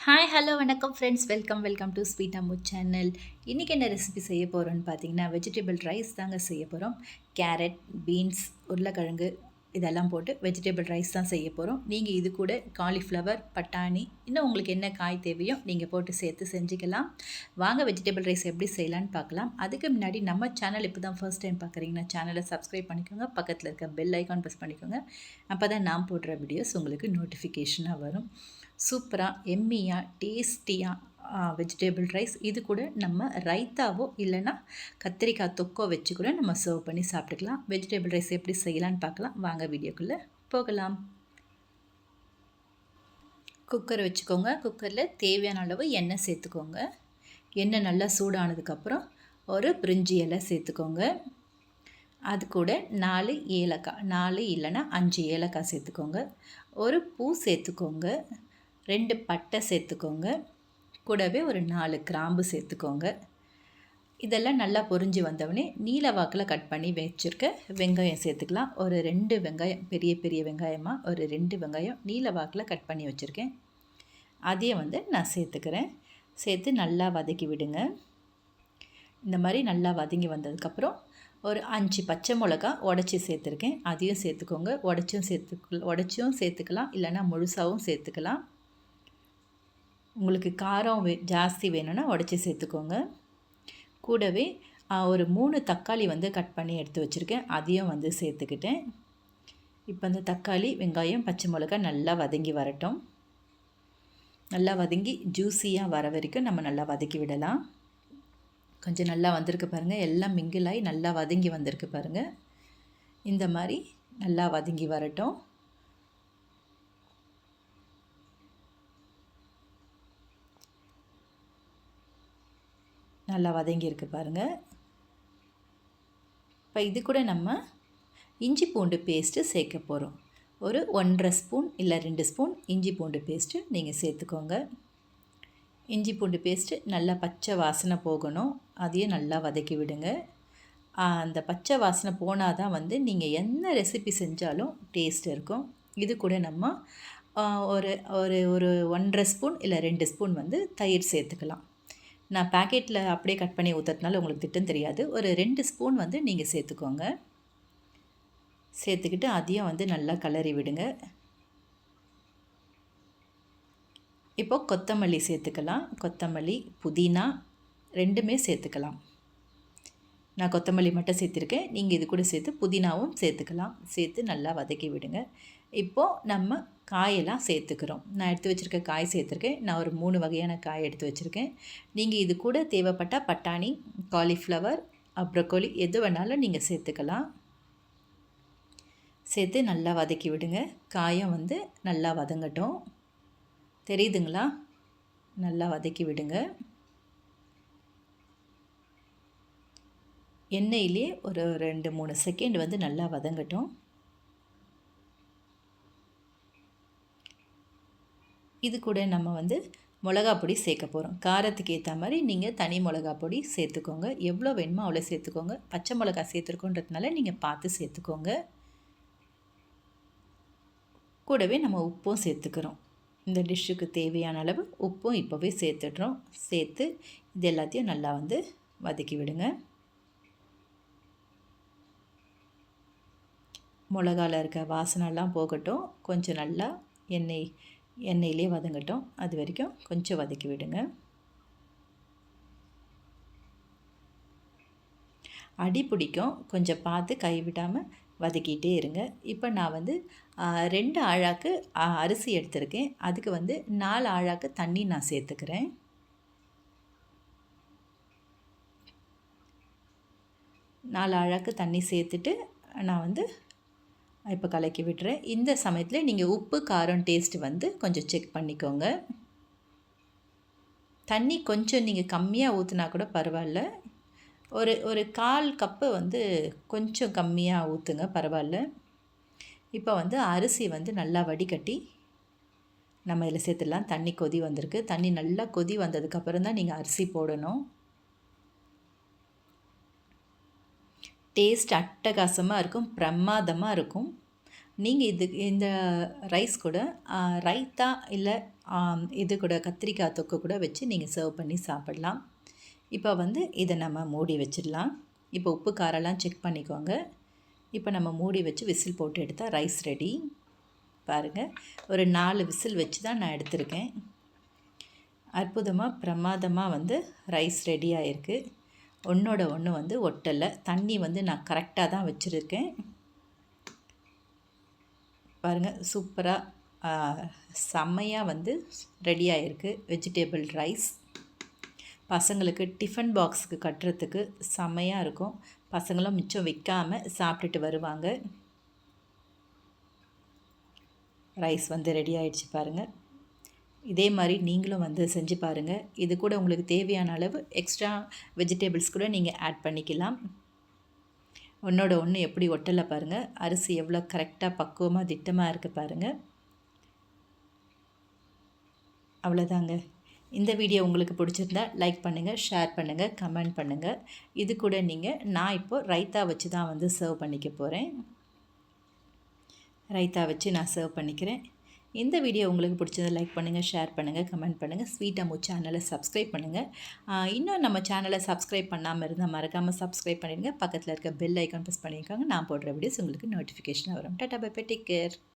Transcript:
Hi hello வணக்கம் friends, welcome to sweet Ammu channel. இன்றைக்கி என்ன ரெசிபி செய்ய போகிறோன்னு பார்த்தீங்கன்னா, வெஜிடபிள் ரைஸ் தாங்க செய்ய போகிறோம். கேரட், பீன்ஸ், உருளைக்கிழங்கு இதெல்லாம் போட்டு வெஜிடபிள் ரைஸ் தான் செய்ய போகிறோம். நீங்கள் இது கூட காலிஃப்ளவர், பட்டாணி, இன்னும் உங்களுக்கு என்ன காய் தேவையோ நீங்கள் போட்டு சேர்த்து செஞ்சுக்கலாம். வாங்க வெஜிடபிள் ரைஸ் எப்படி செய்யலான்னு பார்க்கலாம். அதுக்கு முன்னாடி நம்ம சேனல் இப்போ தான் ஃபர்ஸ்ட் டைம் பார்க்குறீங்கன்னா சேனலை சப்ஸ்கிரைப் பண்ணிக்கோங்க. பக்கத்தில் இருக்க பெல் ஐக்கான் ப்ரெஸ் பண்ணிக்கோங்க. அப்போ தான் நான் போடுற வீடியோஸ் உங்களுக்கு நோட்டிஃபிகேஷனாக வரும். சூப்பராக எம்மியாக டேஸ்டியாக வெஜிடபிள் ரைஸ். இது கூட நம்ம ரைத்தாவோ இல்லைன்னா கத்திரிக்காய் தொக்கோ வச்சு கூட நம்ம சர்வ் பண்ணி சாப்பிட்டுக்கலாம். வெஜிடபிள் ரைஸ் எப்படி செய்யலான்னு பார்க்கலாம். வாங்க வீடியோக்குள்ளே போகலாம். குக்கர் வச்சுக்கோங்க. குக்கரில் தேவையான அளவு எண்ணெய் சேர்த்துக்கோங்க. எண்ணெய் நல்லா சூடானதுக்கப்புறம் ஒரு பிரிஞ்சி இலை சேர்த்துக்கோங்க. அது கூட 4 ஏலக்காய், 4 இல்லைன்னா 5 ஏலக்காய் சேர்த்துக்கோங்க. ஒரு பூ சேர்த்துக்கோங்க. 2 பட்டை சேர்த்துக்கோங்க. கூடவே ஒரு 4 கிராம்பு சேர்த்துக்கோங்க. இதெல்லாம் நல்லா பொரிஞ்சு வந்தவொடனே நீல வாக்கில் கட் பண்ணி வச்சுருக்க வெங்காயம் சேர்த்துக்கலாம். ஒரு 2 வெங்காயம், பெரிய பெரிய வெங்காயமாக ஒரு 2 வெங்காயம் நீல வாக்கில் கட் பண்ணி வச்சுருக்கேன். அதையும் நான் சேர்த்துக்கிறேன். சேர்த்து நல்லா வதக்கி விடுங்க. இந்த மாதிரி நல்லா வதங்கி வந்ததுக்கப்புறம் ஒரு 5 பச்சை மிளகா உடச்சி சேர்த்துருக்கேன். அதையும் சேர்த்துக்கோங்க. உடச்சியும் சேர்த்துக்கலாம், இல்லைன்னா முழுசாகவும் சேர்த்துக்கலாம். உங்களுக்கு காரம் ஜாஸ்தி வேணும்னா உடச்சி சேர்த்துக்கோங்க. கூடவே ஒரு 3 தக்காளி கட் பண்ணி எடுத்து வச்சுருக்கேன். அதையும் சேர்த்துக்கிட்டேன். இப்போ அந்த தக்காளி, வெங்காயம், பச்சை மிளகா நல்லா வதங்கி வரட்டும். நல்லா வதங்கி ஜூஸியாக வர வரைக்கும் நம்ம நல்லா வதக்கி விடலாம். கொஞ்சம் நல்லா வந்திருக்கு பாருங்கள். எல்லாம் மிங்கிலாகி நல்லா வதங்கி வந்திருக்கு பாருங்கள். இந்த மாதிரி நல்லா வதங்கி வரட்டும். நல்லா வதங்கியிருக்கு பாருங்கள். இப்போ இது கூட நம்ம இஞ்சி பூண்டு பேஸ்ட்டு சேர்க்க போகிறோம். ஒரு 1.5 ஸ்பூன் இல்லை 2 ஸ்பூன் இஞ்சி பூண்டு பேஸ்ட்டு நீங்கள் சேர்த்துக்கோங்க. இஞ்சி பூண்டு பேஸ்ட்டு நல்லா பச்சை வாசனை போகணும். அதையும் நல்லா வதக்கி விடுங்க. அந்த பச்சை வாசனை போனால் தான் நீங்கள் என்ன ரெசிபி செஞ்சாலும் டேஸ்ட் இருக்கும். இது கூட நம்ம ஒரு ஒரு ஒரு 1.5 ஸ்பூன் இல்லை 2 ஸ்பூன் தயிர் சேர்த்துக்கலாம். நான் பேக்கெட்டில் அப்படியே கட் பண்ணி ஊற்றுறதுனால உங்களுக்கு திட்டம் தெரியாது. ஒரு 2 ஸ்பூன் நீங்கள் சேர்த்துக்கோங்க. சேர்த்துக்கிட்டு அதையும் நல்லா கிளறி விடுங்க. இப்போது கொத்தமல்லி சேர்த்துக்கலாம். கொத்தமல்லி, புதினா ரெண்டுமே சேர்த்துக்கலாம். நான் கொத்தமல்லி மட்டும் சேர்த்துருக்கேன். நீங்கள் இது கூட சேர்த்து புதினாவும் சேர்த்துக்கலாம். சேர்த்து நல்லா வதக்கி விடுங்க. இப்போது நம்ம காயெல்லாம் சேர்த்துக்கிறோம். நான் எடுத்து வச்சுருக்க காய் சேர்த்துருக்கேன். நான் ஒரு 3 வகையான காய் எடுத்து வச்சுருக்கேன். நீங்கள் இது கூட தேவைப்பட்டால் பட்டாணி, காலிஃப்ளவர், ப்ரோக்கோலி எது வேணாலும் நீங்கள் சேர்த்துக்கலாம். சேர்த்து நல்லா வதக்கி விடுங்க. காயம் நல்லா வதங்கட்டும். தெரியுதுங்களா? நல்லா வதக்கி விடுங்க. எண்ணெயிலே ஒரு 2-3 செகண்ட் நல்லா வதங்கட்டும். இது கூட நம்ம மிளகா பொடி சேர்க்க போகிறோம். காரத்துக்கு ஏற்ற மாதிரி நீங்கள் தனி மிளகா பொடி சேர்த்துக்கோங்க. எவ்வளோ வேணுமோ அவ்வளோ சேர்த்துக்கோங்க. பச்சை மிளகா சேர்த்துருக்கோன்றதுனால நீங்கள் பார்த்து சேர்த்துக்கோங்க. கூடவே நம்ம உப்பும் சேர்த்துக்கிறோம். இந்த டிஷ்ஷுக்கு தேவையான அளவு உப்பும் இப்போவே சேர்த்துடுறோம். சேர்த்து இது எல்லாத்தையும் நல்லா வதக்கி விடுங்க. மிளகாவில் இருக்க வாசனைலாம் போகட்டும். கொஞ்சம் நல்லா எண்ணெயிலே வதங்கட்டும். அது வரைக்கும் கொஞ்சம் வதக்கி விடுங்க. அடி பிடிக்கும். கொஞ்சம் பார்த்து கைவிடாமல் வதக்கிட்டே இருங்க. இப்போ நான் 2 ஆழாக்கு அரிசி எடுத்திருக்கேன். அதுக்கு 4 ஆழாக்கு தண்ணி நான் சேர்த்துக்கிறேன். நாலு ஆழாக்கு தண்ணி சேர்த்துட்டு நான் இப்போ கலக்கி விட்டுறேன். இந்த சமயத்தில் நீங்கள் உப்பு, காரம், டேஸ்ட்டு கொஞ்சம் செக் பண்ணிக்கோங்க. தண்ணி கொஞ்சம் நீங்கள் கம்மியாக ஊற்றினா கூட பரவாயில்ல. ஒரு ஒரு 1/4 கப்பு கொஞ்சம் கம்மியாக ஊற்றுங்க, பரவாயில்ல. இப்போ அரிசி நல்லா வடிகட்டி நம்ம இதில் சேர்த்துடலாம். தண்ணி கொதி வந்திருக்கு. தண்ணி நல்லா கொதி வந்ததுக்கப்புறம் தான் நீங்கள் அரிசி போடணும். டேஸ்ட் அட்டகாசமாக இருக்கும், பிரமாதமாக இருக்கும். நீங்கள் இந்த ரைஸ் கூட ரைத்தா இல்லை இது கூட கத்திரிக்காய் தொக்கு கூட வச்சு நீங்கள் சர்வ் பண்ணி சாப்பிடலாம். இப்போ வந்து இதை நம்ம மூடி வச்சிடலாம். இப்போ உப்பு காரெல்லாம் செக் பண்ணிக்கோங்க. இப்போ நம்ம மூடி வச்சு விசில் போட்டு எடுத்தால் ரைஸ் ரெடி. பாருங்கள், ஒரு 4 விசில் வச்சு தான் நான் எடுத்திருக்கேன். அற்புதமாக பிரமாதமாக வந்து ரைஸ் ரெடி ஆகிருக்கு. ஒன்றோட ஒன்று வந்து ஒட்டலை. தண்ணி வந்து நான் கரெக்டாக தான் வச்சுருக்கேன். பாருங்கள், சூப்பராக செம்மையாக வந்து ரெடி ஆகிருக்கு வெஜிடேபிள் ரைஸ். பசங்களுக்கு டிஃபன் பாக்ஸுக்கு கட்டுறதுக்கு செம்மையாக இருக்கும். பசங்களும் மிச்சம் வைக்காமல் சாப்பிட்டுட்டு வருவாங்க. ரைஸ் வந்து ரெடி ஆகிடுச்சு பாருங்கள். இதே மாதிரி நீங்களும் வந்து செஞ்சு பாருங்கள். இது கூட உங்களுக்கு தேவையான அளவு எக்ஸ்ட்ரா வெஜிடபிள்ஸ் கூட நீங்கள் ஆட் பண்ணிக்கலாம். ஒன்றோட ஒன்று எப்படி ஒட்டலை பாருங்கள். அரிசி எவ்வளோ கரெக்டாக பக்குவமாக திட்டமாக இருக்குது பாருங்கள். அவ்வளோதாங்க. இந்த வீடியோ உங்களுக்கு பிடிச்சிருந்தா லைக் பண்ணுங்கள், ஷேர் பண்ணுங்கள், கமெண்ட் பண்ணுங்கள். இது கூட நான் இப்போது ரைத்தா வச்சு தான் வந்து சர்வ் பண்ணிக்க போகிறேன். ரைத்தா வச்சு நான் சர்வ் பண்ணிக்கிறேன். இந்த வீடியோ உங்களுக்கு பிடிச்சதை லைக் பண்ணுங்கள், ஷேர் பண்ணுங்கள், கமெண்ட் பண்ணுங்கள். ஸ்வீட் அம்மு சேனலை சப்ஸ்கிரைப் பண்ணுங்கள். இன்னும் நம்ம சேனலை சப்ஸ்கிரைப் பண்ணாமல் இருந்தால் மறக்காமல் சப்ஸ்கிரைப் பண்ணிடுங்க. பக்கத்தில் இருக்க பெல் ஐக்கான் ப்ரெஸ் பண்ணியிருக்காங்க. நான் போடுற வீடியோஸ் உங்களுக்கு நோட்டிஃபிகேஷன் வரும். Tata bye bye, take care.